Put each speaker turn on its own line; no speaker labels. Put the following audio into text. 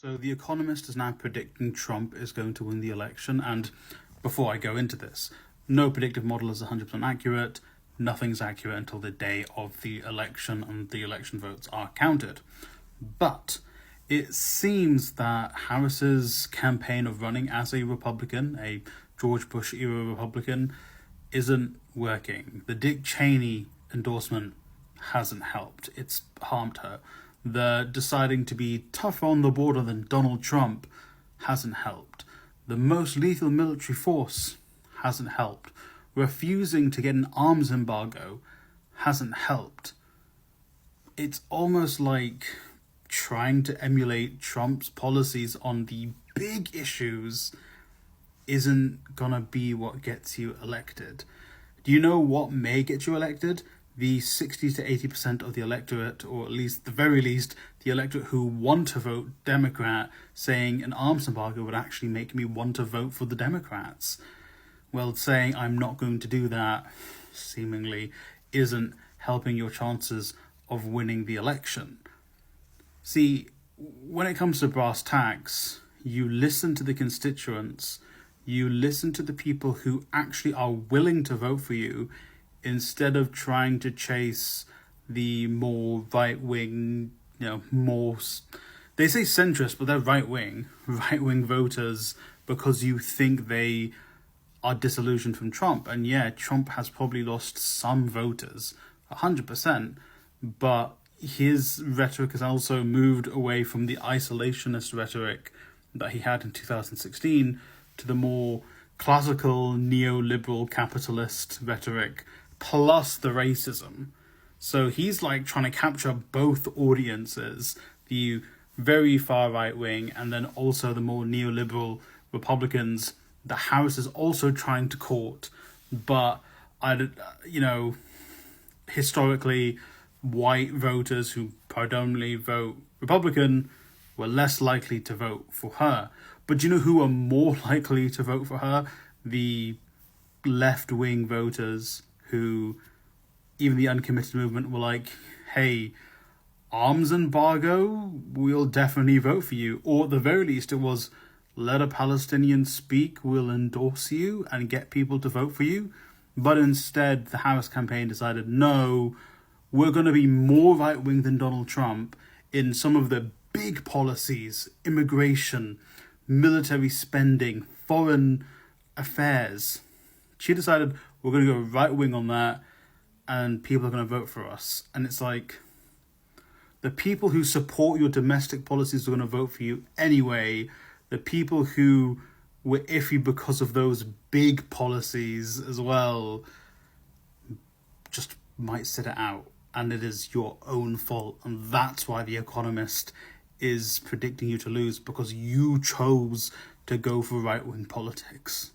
So The Economist is now predicting Trump is going to win the election. And before I go into this, no predictive model is 100% accurate. Nothing's accurate until the day of the election and the election votes are counted. But it seems that Harris's campaign of running as a Republican, a George Bush era Republican, isn't working. The Dick Cheney endorsement hasn't helped. It's harmed her. The deciding to be tougher on the border than Donald Trump hasn't helped. The most lethal military force hasn't helped. Refusing to get an arms embargo hasn't helped. It's almost like trying to emulate Trump's policies on the big issues isn't gonna be what gets you elected. Do you know what may get you elected? The 60 to 80% of the electorate, or at least the very least, the electorate who want to vote Democrat, saying an arms embargo would actually make me want to vote for the Democrats. Well, saying I'm not going to do that seemingly isn't helping your chances of winning the election. See, when it comes to brass tacks, you listen to the constituents, you listen to the people who actually are willing to vote for you, instead of trying to chase the more right-wing, more, they say centrist, but they're right-wing voters, because you think they are disillusioned from Trump. And yeah, Trump has probably lost some voters, 100%, but his rhetoric has also moved away from the isolationist rhetoric that he had in 2016 to the more classical neoliberal capitalist rhetoric, plus the racism. So he's like trying to capture both audiences, the very far right wing and then also the more neoliberal Republicans that Harris is also trying to court. But historically, white voters who predominantly vote Republican were less likely to vote for her. But do you know who are more likely to vote for her? The left-wing voters who, even the uncommitted movement, were like, hey, arms embargo, we'll definitely vote for you. Or at the very least, it was, let a Palestinian speak, we'll endorse you and get people to vote for you. But instead, the Harris campaign decided, no, we're going to be more right-wing than Donald Trump in some of the big policies, immigration, military spending, foreign affairs. She decided, we're going to go right-wing on that, and people are going to vote for us. And it's like, the people who support your domestic policies are going to vote for you anyway. The people who were iffy because of those big policies as well just might sit it out. And it is your own fault. And that's why The Economist is predicting you to lose, because you chose to go for right-wing politics.